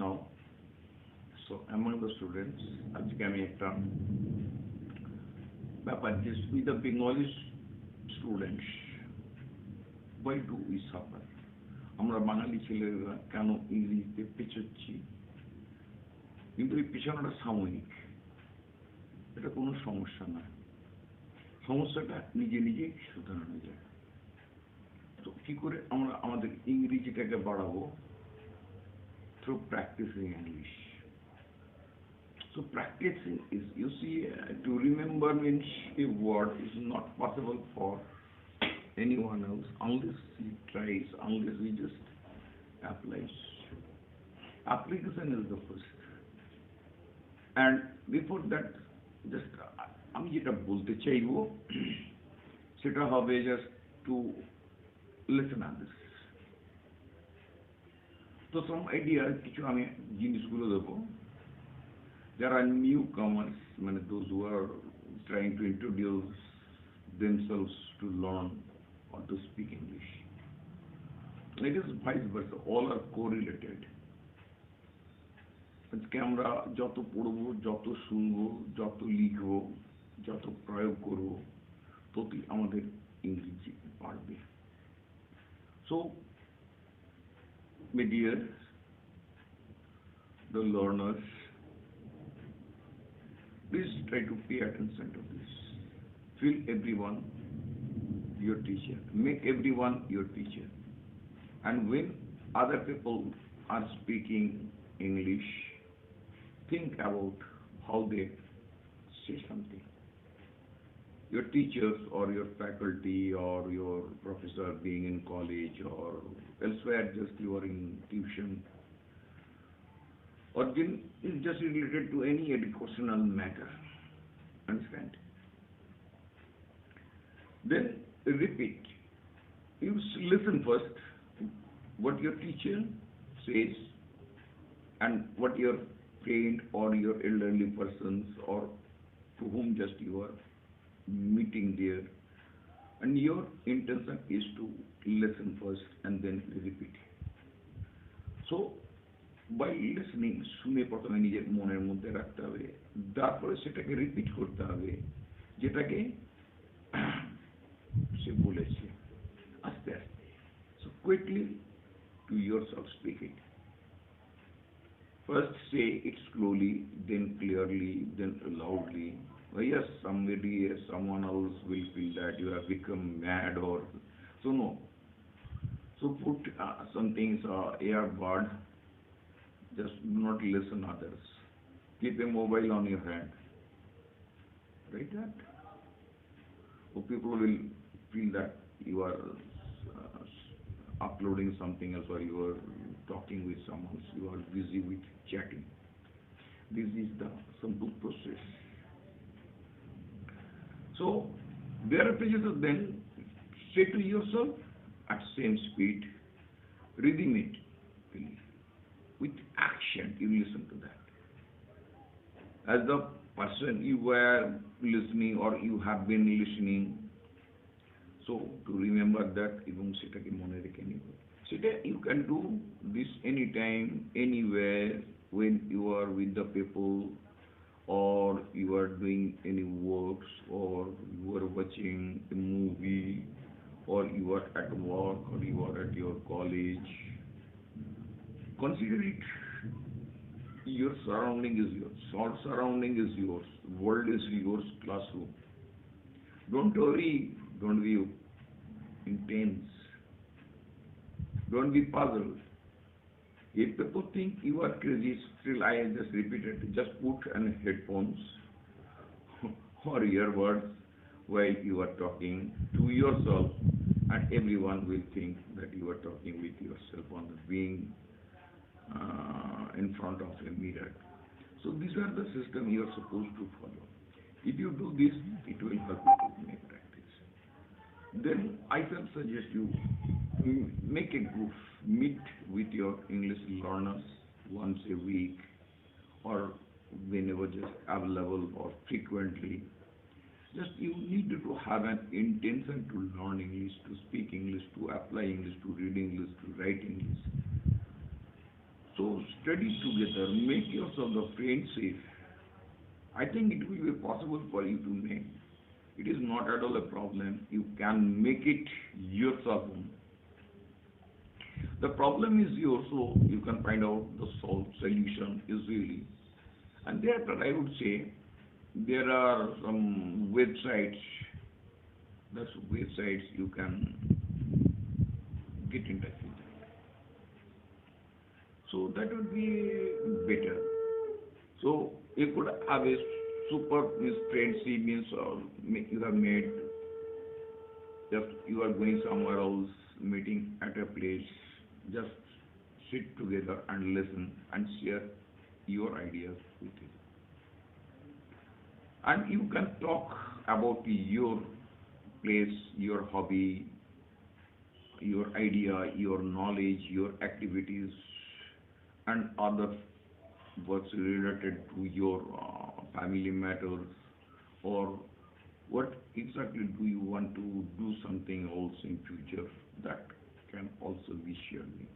Now, so among the students, আজকে আমি একটা ব্যাপার যে with the Bengali students, why do we suffer? আমরা বাঙালি ছেলেরা কেন ইংরেজিতে পেছোচ্ছি? কিন্তু এই পেছানোটা সাময়িক, এটা কোনো সমস্যা না, সমস্যাটা নিজে নিজেই শুধরানো যায়। তো কি করে আমরা আমাদের ইংরেজিটাকে বাড়াবো? Through practicing English. So practicing is, you see, to remember means a word is not possible for anyone else unless he tries, unless he just applies. Application is the first. And before that, just আমি যেটা বলতে চাইবো সেটা হবে just to listen on this. তো some idea কিছু আমি জিনিসগুলো দেবো যারা newcomers, মানে those who are trying to introduce themselves to learn or to speak English. It is vice versa, all are correlated. আজকে আমরা যত পড়বো, যত শুনবো, যত লিখবো, যত প্রয়োগ করবো, ততই আমাদের ইংরেজি বাড়বে। So, my dear, the learners, please try to pay attention to this. Feel everyone your teacher. Make everyone your teacher. And when other people are speaking English, think about how they say something. Your teachers or your faculty or your professor being in college or elsewhere, just you are in tuition, or just related to any educational matter. Understand? Then repeat. You listen first what your teacher says and what your friend or your elderly persons or to whom just you are meeting there, and your intention is to listen first and then repeat. So by listening, শুনে প্রথমে নিজের মনের মধ্যে রাখতে হবে, তারপরে সেটাকে repeat করতে হবে যেটাকে সে বলেছে আস্তে আস্তে। So quickly to yourself speak it. First say it slowly, then clearly, then loudly. Yes, somebody, someone else will feel that you have become mad or so. No. So put some things earbud. Just do not listen others. Keep a mobile on your hand. Right? That. So people will feel that you are uploading something else or you are talking with someone. You are busy with chatting. This is the simple process. So, thereafter you then say to yourself at same speed, reading it with action. You listen to that. As the person you were listening or you have been listening, so to remember that, you can do this anytime, anywhere, when you are with the people, or you are doing any works, or you are watching a movie, or you are at work, or you are at your college. Consider it. Your surrounding is yours. All surrounding is yours. World is yours. Classroom. Don't worry. Don't be intense. Don't be puzzled. If people think you are crazy, still I just repeated, just put on headphones or earbuds while you are talking to yourself, and everyone will think that you are talking with yourself on the being in front of a mirror. So these are the system you are supposed to follow. If you do this, it will help you to make practice. Then I can suggest you make a group, meet with your English learners once a week or whenever just available or frequently. Just you need to have an intention to learn English, to speak English, to apply English, to read English, to write English. So study together, make yourself the friend safe. I think it will be possible for you to make. It is not at all a problem. You can make it yourself. The problem is yours, so you can find out the solution easily. And therefore, I would say there are some websites. That's websites you can get in touch with them. So that would be better. So you could have a super means friendship means you have made just you are going somewhere else meeting at a place, just sit together and listen and share your ideas with it. And you can talk about your place, your hobby, your idea, your knowledge, your activities, and other works related to your family matters, or what exactly do you want to do something else in future that can also be shared with.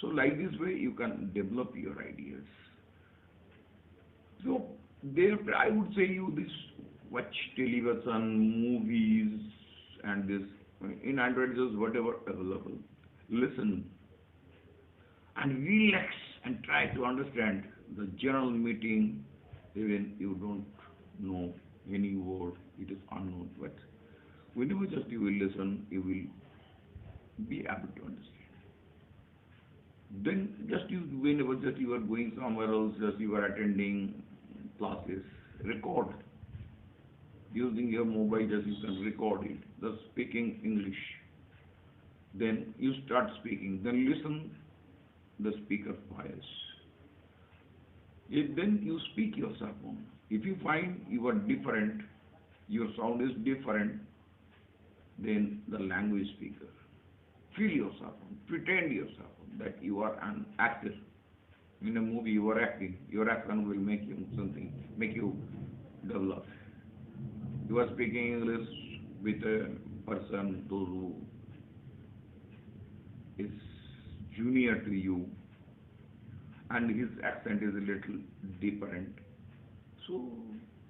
So like this way you can develop your ideas. So there I would say you this watch television, movies, and this in Android just whatever available. Listen and relax and try to understand the general meeting, even you don't know any word, it is unknown, but whenever just you will listen, you will be able to understand. Then just you, whenever just you are going somewhere else, just you are attending classes, record. Using your mobile, just you can record it, the speaking English. Then you start speaking, then listen the speaker's voice. Then you speak yourself on. If you find you are different, your sound is different, then the language speaker. Feel yourself on, pretend yourself on, that you are an actor. In a movie you are acting, your accent will make you something, make you develop. You are speaking English with a person who is junior to you and his accent is a little different. So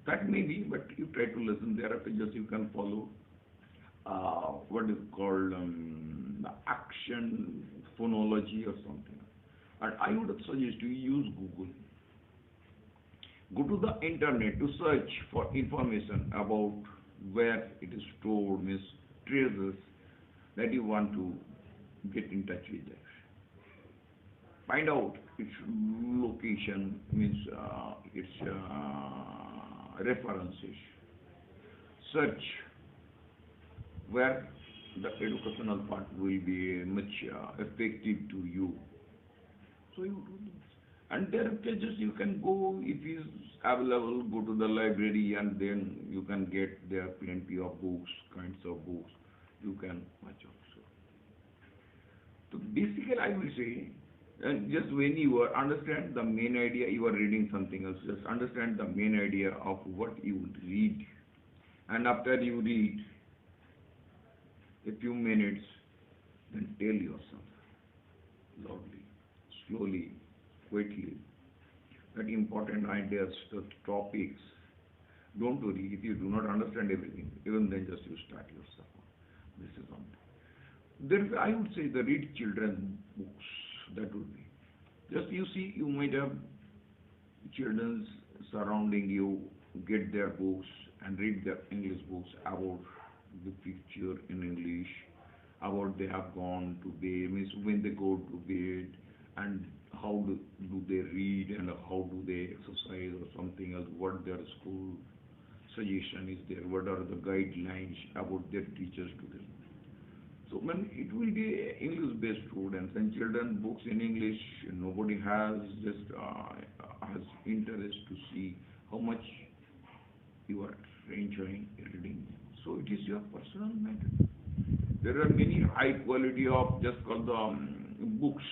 that may be, but you try to listen. Thereafter, just you can follow what is called the action phonology or something. And I would suggest you use Google. Go to the internet to search for information about where it is stored, means treasures that you want to get in touch with that. Find out its location, means its references. Search where the educational part will be much effective to you. So you do this. And thereafter just you can go, if it is available, go to the library and then you can get there plenty of books, kinds of books you can watch also. So basically I will say, just when you are understand the main idea, you are reading something else, just understand the main idea of what you would read. And after you read a few minutes, then tell yourself loudly, slowly, quickly, that important ideas, the topics. Don't worry if you do not understand everything, even then just you start yourself. This is on. There is, I would say, the read children books. That would be. Just you see, you might have children surrounding you, get their books and read their English books about the picture in English, about they have gone to bed, means when they go to bed, and how do they read and how do they exercise or something else, what their school suggestion is there, what are the guidelines about their teachers to them. So when it will be English-based students and children books in English, nobody has just has interest to see how much you are enjoying reading. So it is your personal matter. There are many high quality of just called the books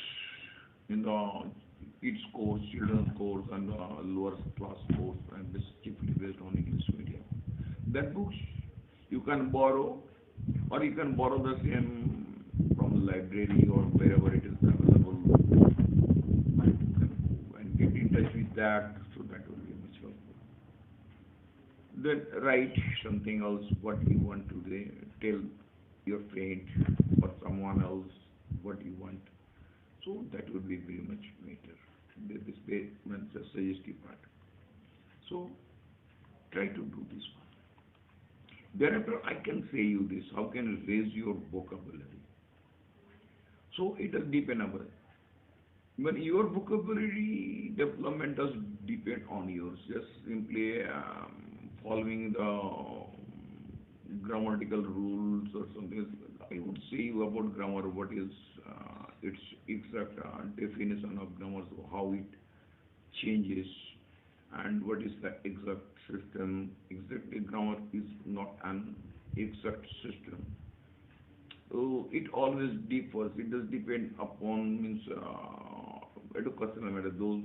in the kids course, children's course, and the lower class course, and this chiefly based on English medium. That books you can borrow, or you can borrow the same from the library or wherever it is available that, so that will be much helpful. Then write something else what you want to tell your friend or someone else what you want. So that would be very much better. This means the suggestive part. So try to do this one. Thereafter, I can say you this. How can you raise your vocabulary? So it does depend upon. But your vocabulary development does depend on yours. Just simply following the grammatical rules or something. I would say about grammar, what is its exact definition of grammar, so how it changes, and what is the exact system. Exactly, grammar is not an exact system. So it always differs. It does depend upon means educational matter. Those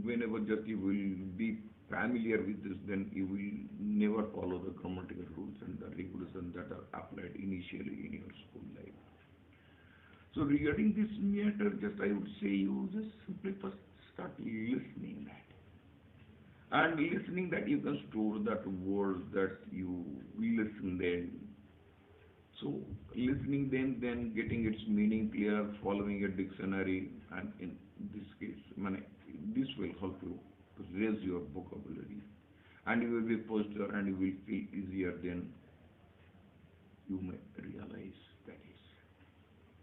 whenever just you will be familiar with this, then you will never follow the grammatical rules and the regulations that are applied initially in your school life. So regarding this matter, just I would say you just simply first start listening that. And listening that you can store that words that you listen then. So listening then getting its meaning clear, following a dictionary, and in this case, this will help you to raise your vocabulary, and you will be faster and you will feel easier. Then you may realize that is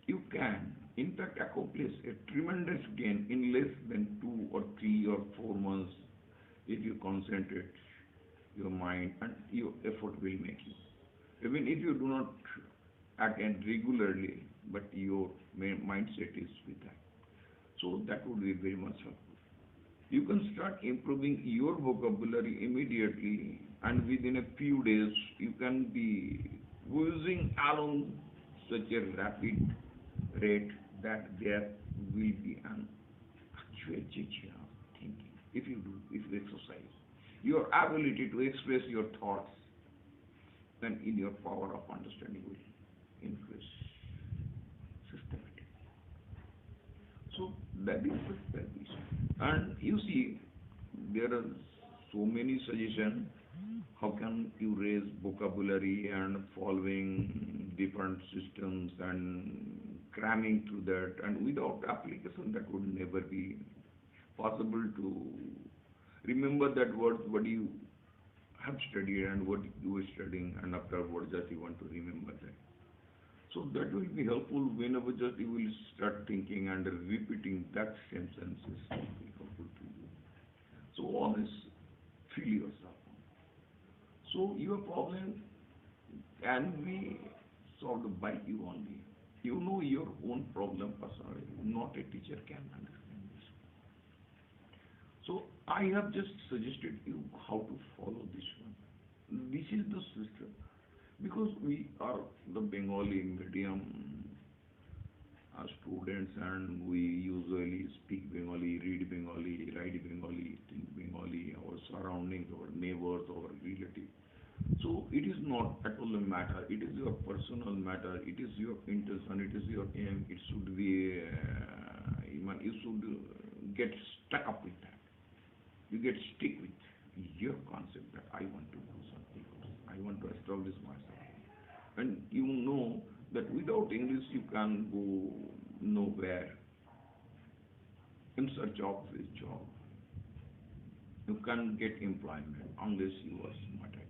you can in fact accomplish a tremendous gain in less than 2 or 3 or 4 months if you concentrate your mind and your effort will make you. Even if you do not attend regularly, but your mindset is with that. So that would be very much helpful. You can start improving your vocabulary immediately, and within a few days, you can be using along such a rapid rate that there will be an actual change of thinking. If you exercise your ability to express your thoughts, then in your power of understanding will increase systematically. So that is the service. And you see, there are so many suggestions. How can you raise vocabulary and following different systems and cramming through that, and without application that would never be possible to remember that what you have studied and what you were studying, and afterwards just you want to remember that. So that will be helpful whenever just you will start thinking and repeating that same sentences will be helpful to you. So always feel yourself. So your problem can be solved by you only. You know your own problem personally. Not a teacher can understand this. So I have just suggested you how to follow this one. This is the system. Because we are the Bengali medium students, and we usually speak Bengali, read Bengali, write Bengali, think Bengali, our surroundings, our neighbors, our relatives. So it is not at all a matter. It is your personal matter. It is your intention. It is your aim. It should be. You should get stuck up with that. You get stick with your concept that I want to do something. I want to establish myself. And you know that without English you can go nowhere in search of a job. You can't get employment unless you are smart at it.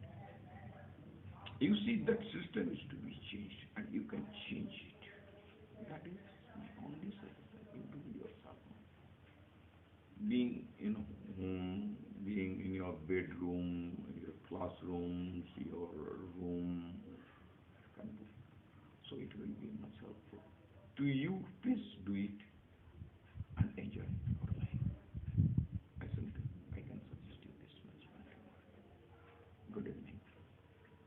You see that system is to be changed, and you can change it. That is my only suggestion. You do yourself. Being in home, being in your bedroom, your classrooms, your room, so it will be much helpful to you. Please do it.